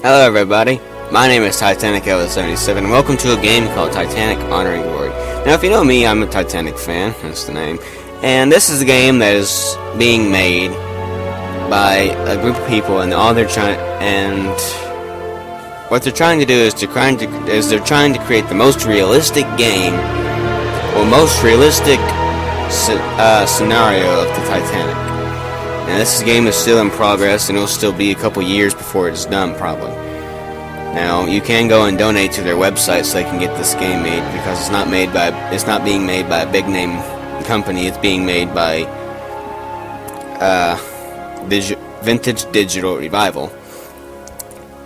Hello everybody, my name is Titanic 77 and welcome to a game called Titanic Honor and Glory. Now if you know me, I'm a Titanic fan, that's the name, and this is a game that is being made by a group of people, and what they're trying to do is they're trying to create the most realistic game, or most realistic scenario of the Titanic. Now this game is still in progress, and it'll still be a couple years before it's done, probably. Now you can go and donate to their website so they can get this game made, because it's not being made by a big name company. It's being made by Vintage Digital Revival,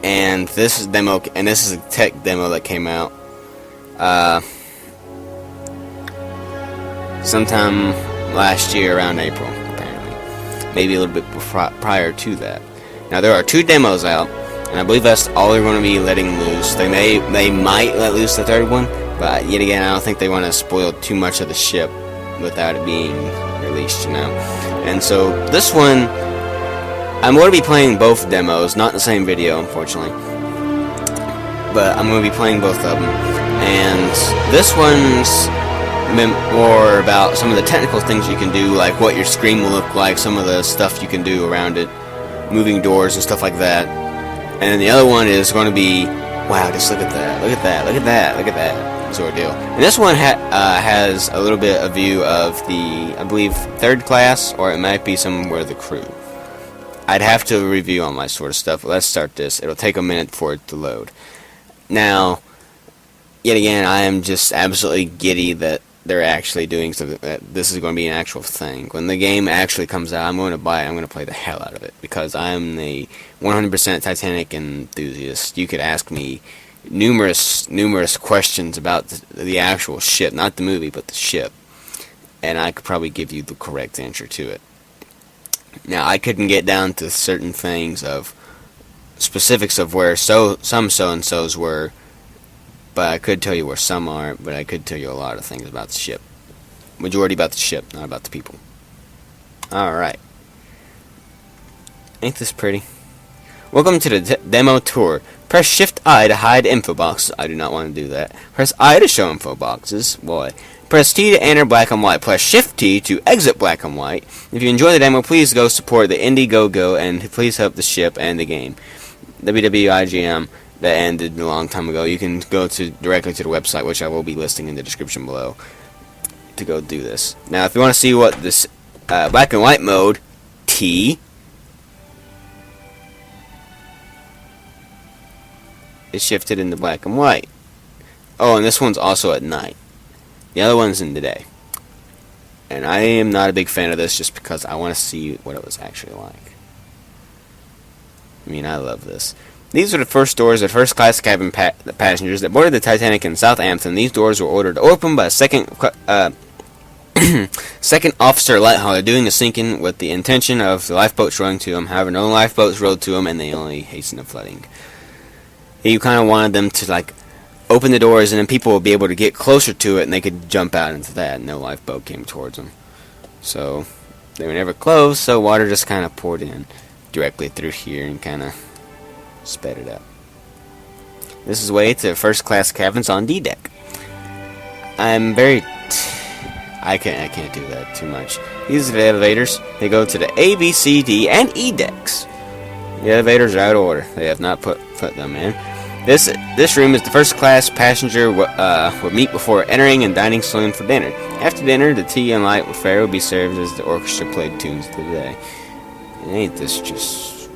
and this is a tech demo that came out sometime last year around April. Maybe a little bit prior to that. Now there are 2 demos out, and I believe that's all they're going to be letting loose. They might let loose the 3rd one, but yet again, I don't think they want to spoil too much of the ship without it being released, And so this one, I'm going to be playing both demos, not the same video, unfortunately, but I'm going to be playing both of them. And this one's more about some of the technical things you can do, like what your screen will look like, some of the stuff you can do around it, moving doors and stuff like that. And then the other one is going to be, wow, just look at that, look at that, look at that, look at that sort of deal. And this one has a little bit of view of the, I believe, 3rd class, or it might be somewhere the crew. I'd have to review all my sort of stuff, but let's start this. It'll take a minute for it to load. Now, yet again, I am just absolutely giddy that they're actually doing something, that this is going to be an actual thing. When the game actually comes out, I'm going to buy it. I'm going to play the hell out of it, because I am a 100% Titanic enthusiast. You could ask me numerous questions about the actual ship, not the movie, but the ship, and I could probably give you the correct answer to it. Now, I couldn't get down to certain things of specifics of where some so-and-sos were, but I could tell you where some are, but I could tell you a lot of things about the ship. Majority about the ship, not about the people. Alright. Ain't this pretty? Welcome to the demo tour. Press Shift I to hide info boxes. I do not want to do that. Press I to show info boxes. Boy. Press T to enter black and white. Press Shift T to exit black and white. If you enjoy the demo, please go support the Indiegogo and please help the ship and the game. WWIGM. That ended a long time ago. You can go directly to the website, which I will be listing in the description below, to go do this. Now, if you want to see what this black and white mode, T, is shifted into black and white. Oh, and this one's also at night. The other one's in the day. And I am not a big fan of this, just because I want to see what it was actually like. I mean, I love this. These are the first doors of first-class cabin passengers that boarded the Titanic in Southampton. These doors were ordered to open by a second officer light hauler doing the sinking with the intention of the lifeboats rowing to them. However, no lifeboats rowed to them, and they only hastened the flooding. He kind of wanted them to, like, open the doors, and then people would be able to get closer to it, and they could jump out into that, and no lifeboat came towards them. So, they were never closed, so water just kind of poured in directly through here and kind of sped it up. This is the way to first class cabins on D deck. I can't do that too much. These are the elevators. They go to the A, B, C, D, and E decks. The elevators are out of order. They have not put them in. This room is the first class passenger will meet before entering and dining saloon for dinner. After dinner, the tea and light fare will be served as the orchestra played tunes of the day. And ain't this just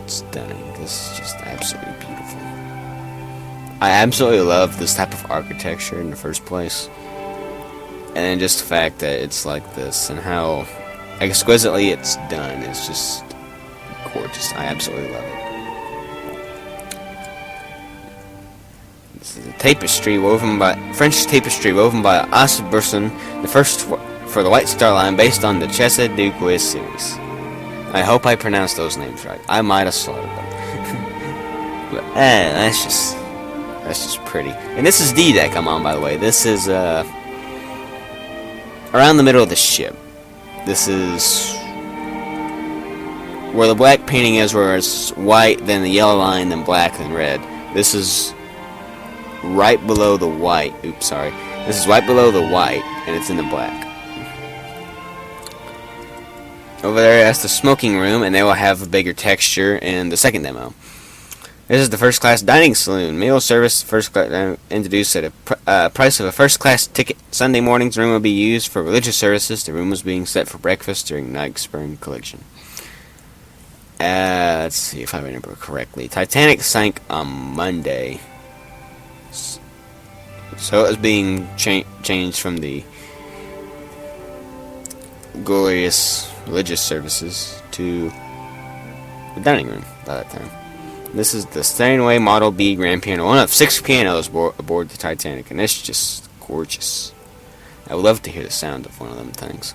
stunning? This is just absolutely beautiful. I absolutely love this type of architecture in the first place. And then just the fact that it's like this and how exquisitely it's done is just gorgeous. I absolutely love it. This is a tapestry woven by French tapestry woven by Asbjørnsen, the first for the White Star Line, based on the Chesa du Quiz series. I hope I pronounced those names right. I might have slaughtered them. But that's just pretty. And this is D deck I'm on, by the way. This is around the middle of the ship. This is where the black painting is, where it's white, then the yellow line, then black, then red. This is right below the white. Oops, sorry. This is right below the white, and it's in the black. Over there, that's the smoking room, and they will have a bigger texture in the second demo. This is the first class dining saloon. Meal service first class introduced at a price of a first class ticket. Sunday mornings, the room will be used for religious services. The room was being set for breakfast during night spring collection. Let's see if I remember correctly. Titanic sank on Monday. So it was being changed from the glorious religious services to the dining room by that time. This is the Steinway Model B grand piano, one of 6 pianos aboard the Titanic, and it's just gorgeous. I would love to hear the sound of one of them things.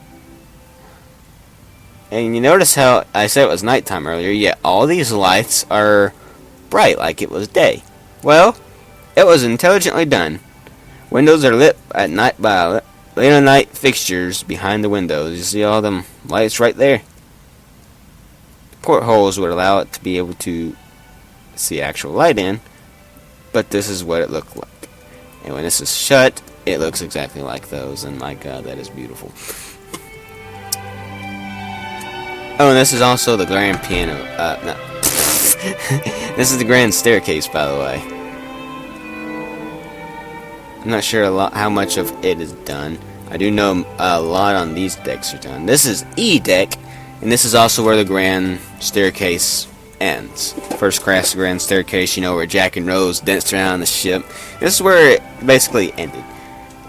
And you notice how I said it was nighttime earlier, yet all these lights are bright like it was day. Well, it was intelligently done. Windows are lit at night by late night fixtures behind the windows. You see all them lights right there? Portholes would allow it to be able to see actual light in, but this is what it looked like. And when this is shut, it looks exactly like those, and my god, that is beautiful. Oh, and this is also the grand piano. No. This is the grand staircase, by the way. I'm not sure how much of it is done. I do know a lot on these decks are done. This is E deck, and this is also where the grand staircase ends. First class grand staircase, you know, where Jack and Rose danced around the ship. This is where it basically ended.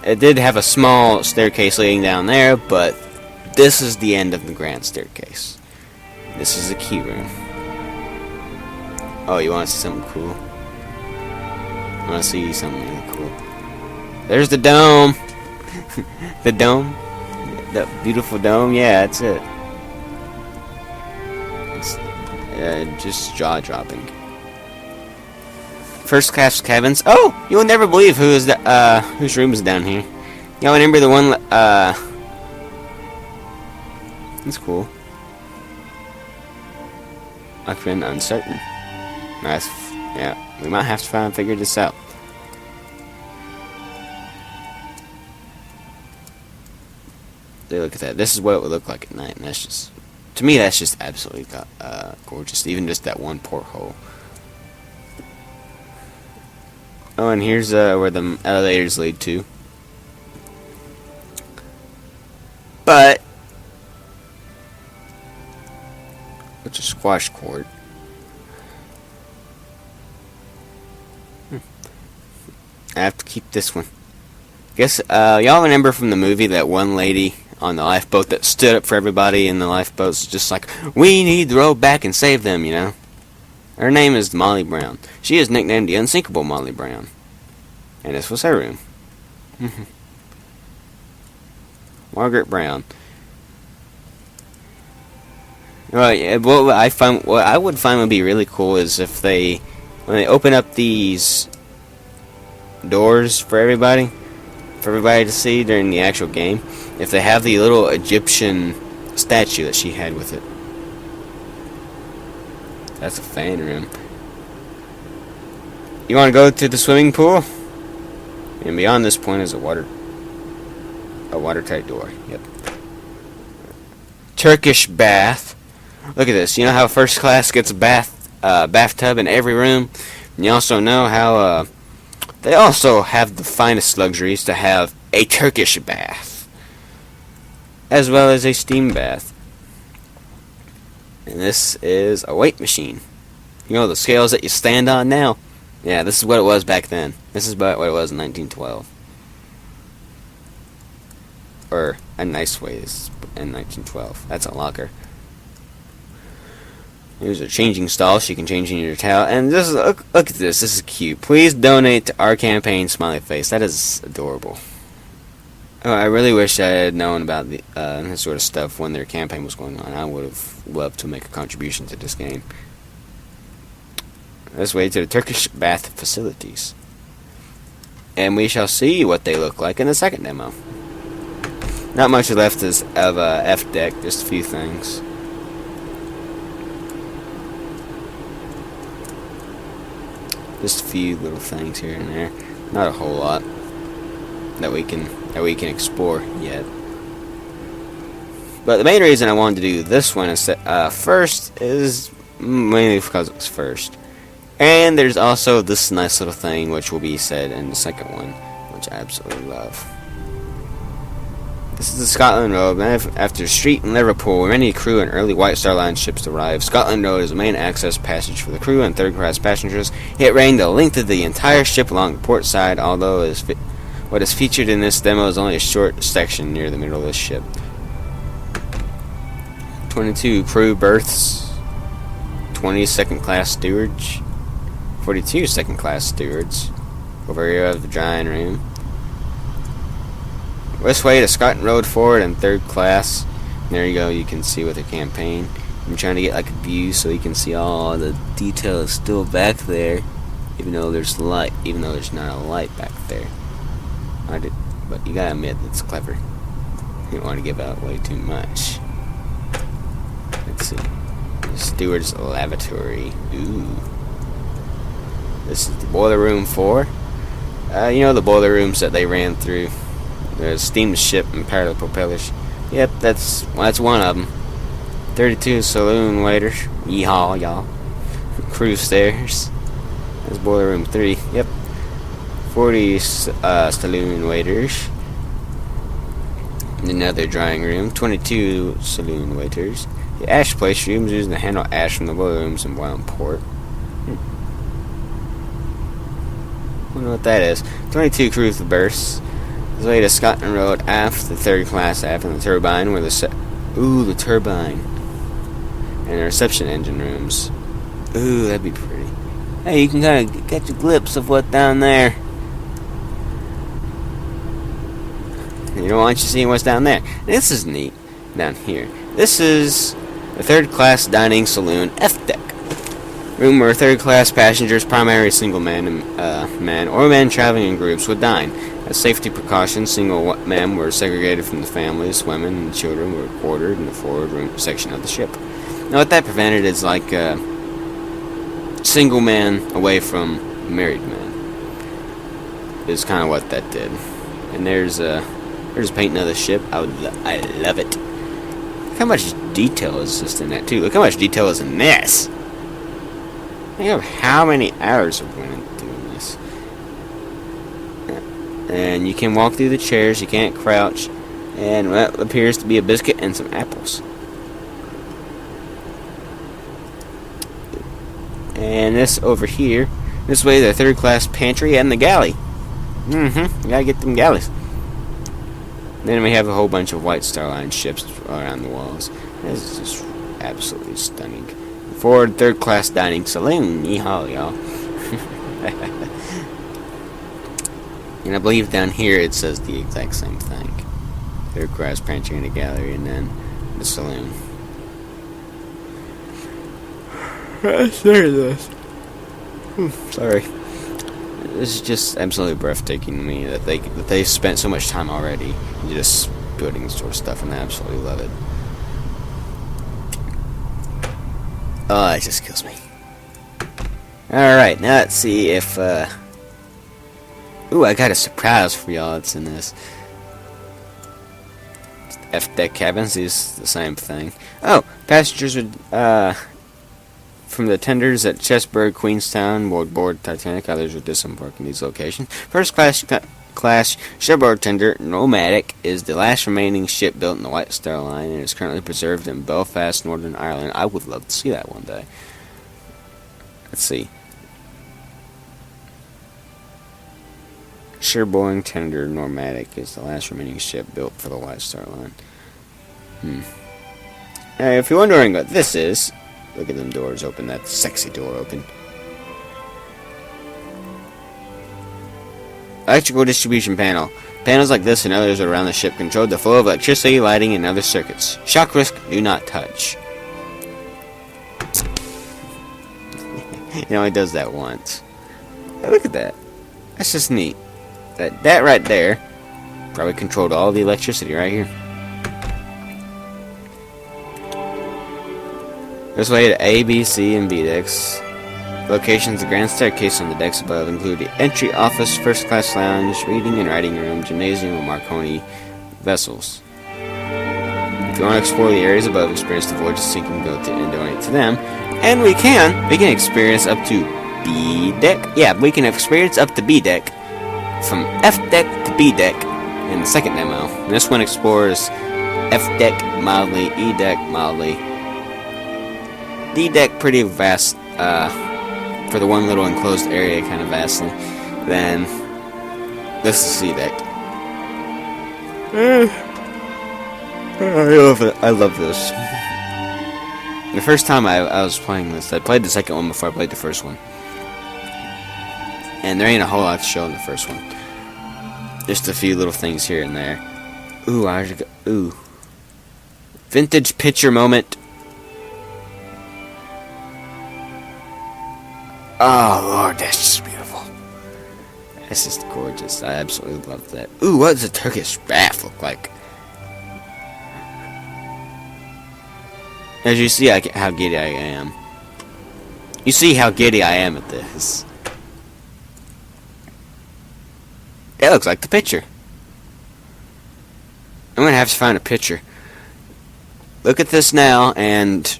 It did have a small staircase leading down there, but this is the end of the grand staircase. This is the key room. Oh, you want to see something cool? I want to see something really cool. There's the dome. The dome. The beautiful dome. Yeah, that's it. It's just jaw-dropping. First class cabins. Oh, you'll never believe whose room is down here. Y'all remember the one? It's cool. I've been uncertain. Nice. Yeah, we might have to try and figure this out. Look at that. This is what it would look like at night, and that's just, to me, that's just absolutely gorgeous. Even just that one porthole. Oh, and here's where the elevators lead to. But what's a squash court? I have to keep this one. Guess y'all remember from the movie that one lady on the lifeboat that stood up for everybody in the lifeboats, just like, we need to row back and save them, you know? Her name is Molly Brown. She is nicknamed the Unsinkable Molly Brown. And this was her room. Margaret Brown. Well, yeah, what I would find would be really cool is if when they open up these doors for everybody to see during the actual game, if they have the little Egyptian statue that she had with it. That's a fan room. You want to go to the swimming pool? And beyond this point is a watertight door. Yep. Turkish bath. Look at this. You know how first class gets a bathtub in every room? And you also know how they also have the finest luxuries to have a Turkish bath, as well as a steam bath. And this is a weight machine. You know the scales that you stand on now? Yeah, this is what it was back then. This is about what it was in 1912. Or a nice way is in 1912. That's a locker. Here's a changing stall, so you can change in your towel. And this is, look at this. This is cute. Please donate to our campaign, smiley face. That is adorable. Oh, I really wish I had known about this sort of stuff when their campaign was going on. I would have loved to make a contribution to this game. This way to the Turkish bath facilities. And we shall see what they look like in the second demo. Not much left of F deck, just a few things. Just a few little things here and there. Not a whole lot that we can explore yet. But the main reason I wanted to do this one is first is mainly because it's first. And there's also this nice little thing which will be said in the second one, which I absolutely love. This is the Scotland Road. After Street in Liverpool, where many crew and early White Star Line ships arrived, Scotland Road is the main access passage for the crew and third-class passengers. It ran the length of the entire ship along the port side, although what is featured in this demo is only a short section near the middle of the ship. 22 crew berths, 20 second-class stewards, 42 second-class stewards. Over here of the drying room. This way to Scotland Road forward and third class. And there you go, you can see with the campaign. I'm trying to get like a view so you can see all the detail is still back there, even though there's light, even though there's not a light back there. But you gotta admit that's clever. You don't want to give out way too much. Let's see. The steward's lavatory. Ooh. This is the boiler room 4. You know the boiler rooms that they ran through. The steam ship and parallel propellers. Yep, that's one of them. 32 saloon waiters. Yeehaw, y'all. Crew stairs. That's boiler room 3. Yep. 40 saloon waiters. Another drying room. 22 saloon waiters. The ash place rooms using to handle ash from the boiler rooms in Wild Port. Wonder what that is. 22 crew berths. This way to Scotland Road aft, the third class aft, and the turbine where the turbine. And the reception engine rooms. Ooh, that'd be pretty. Hey, you can kind of catch a glimpse of what's down there. You don't want you seeing what's down there. This is neat. Down here. This is the third class dining saloon F deck. Room where third class passengers, primarily single man or men traveling in groups, would dine. As safety precautions, single men were segregated from the families, women and children were quartered in the forward room section of the ship. Now what that prevented is like single men away from married men. Is kind of what that did. And there's painting of the ship. I love it. Look how much detail is just in that too. Look how much detail is in this. Think of how many hours of went into doing this. And you can walk through the chairs, you can't crouch, and what appears to be a biscuit and some apples. And this over here, this way the third class pantry and the galley. You gotta get them galleys. Then we have a whole bunch of White Star Line ships around the walls. This is just absolutely stunning. Forward third class dining saloon. Yeehaw, y'all. And I believe down here it says the exact same thing. Third class pantry and a gallery, and then the saloon. Sorry. This is just absolutely breathtaking to me that they spent so much time already just building this sort of stuff, and I absolutely love it. Oh, it just kills me. Alright, now let's see if, ooh, I got a surprise for y'all that's in this. F-deck cabins is the same thing. Oh, passengers would, from the tenders at Chesburg, Queenstown, would board Titanic. Others would disembark in these locations. First class shipboard tender Nomadic is the last remaining ship built in the White Star Line and is currently preserved in Belfast, Northern Ireland. I would love to see that one day. Let's see. Shipboard tender Nomadic is the last remaining ship built for the White Star Line. Now, if you're wondering what this is, look at them doors open. That sexy door open. Electrical distribution panel. Panels like this and others around the ship control the flow of electricity, lighting, and other circuits. Shock risk, do not touch. It only does that once. Hey, look at that. That's just neat. That right there probably controlled all the electricity right here. This way to A, B, C, and B decks. Locations: the grand staircase on the decks above include the entry office, first class lounge, reading and writing room, gymnasium, and Marconi vessels. If you want to explore the areas above, experience the voyages, you can go to and donate to them. And we can experience up to B deck. Yeah, we can experience up to B deck, from F deck to B deck in the second demo. And this one explores F deck mildly, E deck mildly, D deck pretty vast, for the one little enclosed area kind of vastly. Then this is C deck. I love it. I love this. The first time I was playing this, I played the second one before I played the first one. And there ain't a whole lot to show in the first one. Just a few little things here and there. Ooh. Vintage picture moment. Oh, Lord, that's just beautiful. That's just gorgeous. I absolutely love that. Ooh, what does a Turkish bath look like? As you see how giddy I am. You see how giddy I am at this. It looks like the picture. I'm gonna have to find a picture. Look at this now, and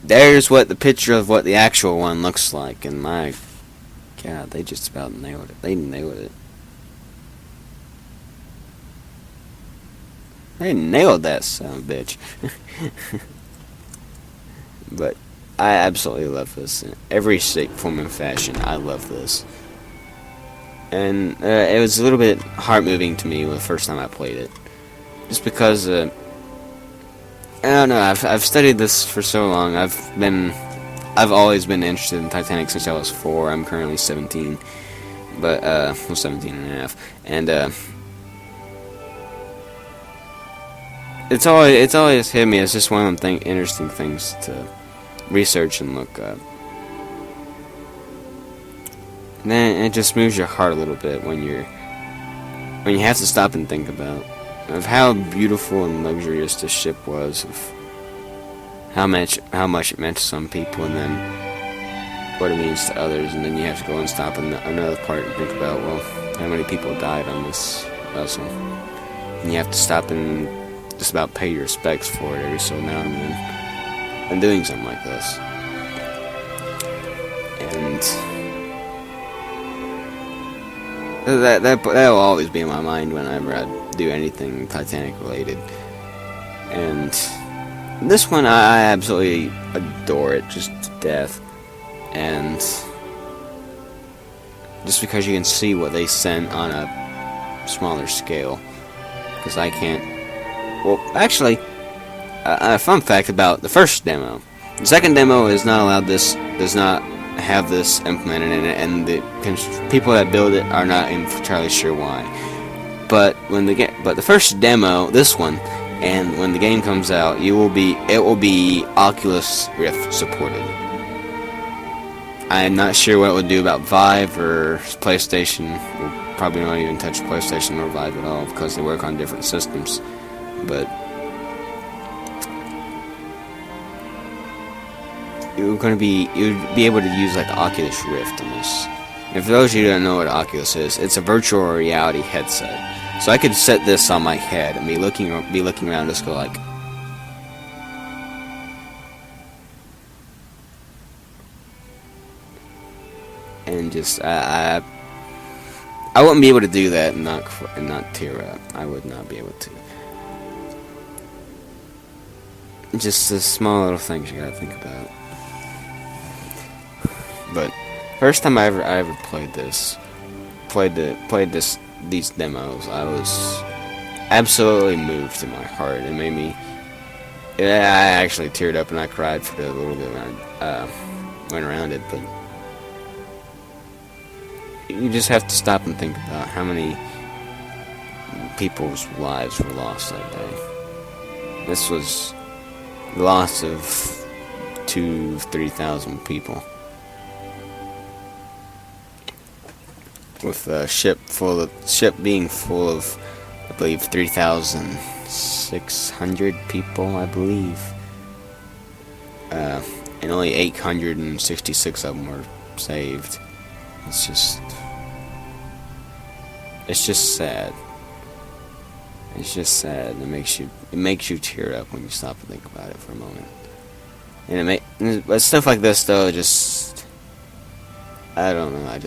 there's what the picture of what the actual one looks like. And my God, they just about nailed it. They nailed it. They nailed that son of a bitch. But I absolutely love this. In every shape, form, and fashion, I love this. And it was a little bit heart-moving to me the first time I played it. Just because, I don't know, I've studied this for so long. I've always been interested in Titanic since I was 4. I'm currently 17. But, well, 17 and a half. And, it's always hit me as just one of them interesting things to research and look up. And then it just moves your heart a little bit when you have to stop and think about of how beautiful and luxurious this ship was, of how much it meant to some people, and then what it means to others. And then you have to go and stop in another part and think about, well, how many people died on this vessel. And you have to stop and just about pay your respects for it every so now and then. And doing something like this. And that will always be in my mind whenever I do anything Titanic related. And this one, I absolutely adore it, just to death. And just because you can see what they sent on a smaller scale. Because I can't. Well, actually, a fun fact about the first demo. The second demo is not allowed this, does not have this implemented in it, and the people that build it are not entirely sure why. But the first demo, this one, and when the game comes out, it will be Oculus Rift supported. I'm not sure what it would do about Vive or PlayStation. We'll probably not even touch PlayStation or Vive at all because they work on different systems. But you'd be able to use like the Oculus Rift on this. And for those of you who don't know what Oculus is, it's a virtual reality headset. So I could set this on my head and be looking around, just go like, and just I wouldn't be able to do that and not tear up. I would not be able to. Just the small little things you gotta think about. But first time I ever played these demos, I was absolutely moved in my heart. It made me. I actually teared up and I cried for a little bit when I went around it. But you just have to stop and think about how many people's lives were lost that day. This was the loss of 2,000-3,000 people. With a ship being full of, I believe, 3,600 people, I believe. and only 866 of them were saved. It's just sad. It's just sad. It makes you tear up when you stop and think about it for a moment. And but stuff like this though, just I don't know. It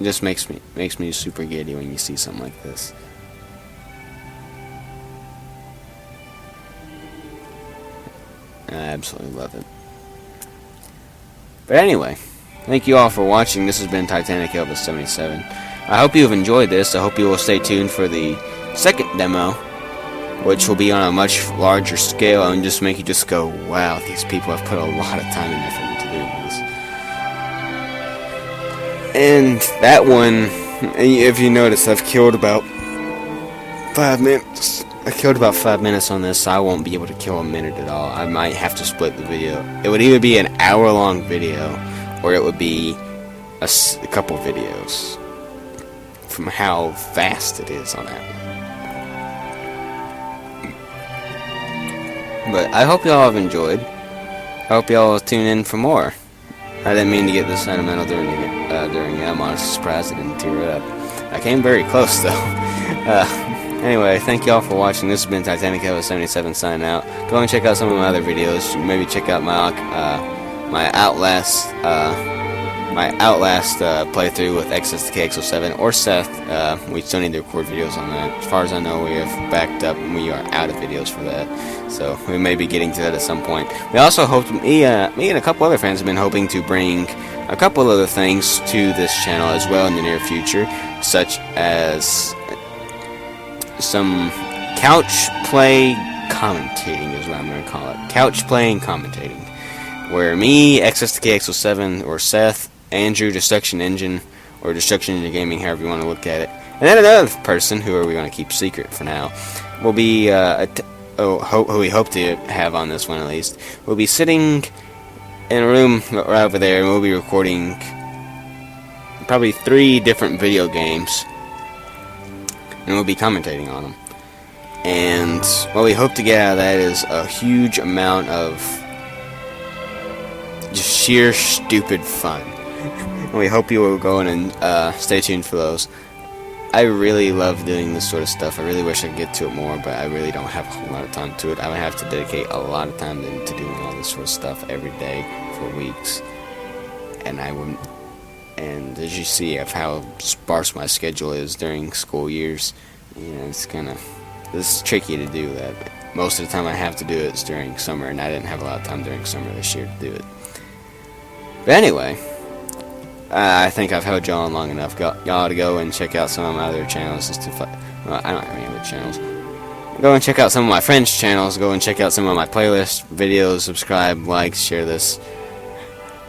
just makes me super giddy when you see something like this. I absolutely love it. But anyway, thank you all for watching. This has been Titanic Elvis 77. I hope you have enjoyed this. I hope you will stay tuned for the second demo, which will be on a much larger scale and just make you just go, wow, these people have put a lot of time and effort into doing this. And that one, if you notice, I've killed about 5 minutes. I killed about 5 minutes on this, so I won't be able to kill a minute at all. I might have to split the video. It would either be an hour-long video, or it would be a couple videos, from how fast it is on that one. But I hope y'all have enjoyed. I hope y'all will tune in for more. I didn't mean to get this sentimental during it. I'm honestly surprised I didn't tear up. I came very close though. Anyway, thank y'all for watching. This has been Titanic Elvis 77 signing out. Go and check out some of my other videos. Maybe check out my Outlast playthrough with XSTK-X07 or Seth. We still need to record videos on that. As far as I know, we have backed up and we are out of videos for that. So we may be getting to that at some point. We also hope me and a couple other friends have been hoping to bring a couple other things to this channel as well in the near future, such as some couch play commentating is what I'm going to call it. Couch playing commentating. Where me, XSTK-X07, or Seth, Andrew, Destruction Engine, or Destruction Engine Gaming, however you want to look at it, and then another person, who are we going to keep secret for now, will be, who we hope to have on this one at least, will be sitting in a room right over there, and we'll be recording probably 3 different video games, and we'll be commentating on them. And what we hope to get out of that is a huge amount of just sheer stupid fun. And we hope you will go in and stay tuned for those. I really love doing this sort of stuff. I really wish I could get to it more, but I really don't have a whole lot of time to it. I would have to dedicate a lot of time to doing all this sort of stuff every day for weeks. And I wouldn't. And as you see of how sparse my schedule is during school years, it's tricky to do that. But most of the time I have to do it is during summer, and I didn't have a lot of time during summer this year to do it. But anyway, I think I've held y'all on long enough. Y'all to go and check out some of my other channels. I don't have any other channels. Go and check out some of my friends' channels. Go and check out some of my playlists, videos, subscribe, like, share this.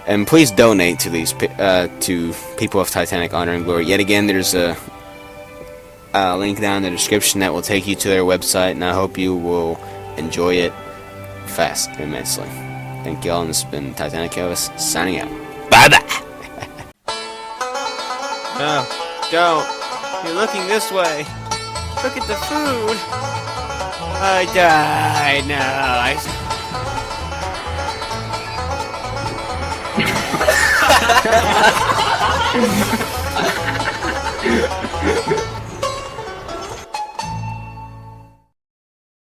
And please donate to these to people of Titanic Honor and Glory. Yet again, there's a link down in the description that will take you to their website, and I hope you will enjoy it immensely. Thank y'all, and this has been Titanic Elvis signing out. Bye-bye! No, don't. You're looking this way. Look at the food. I died. No,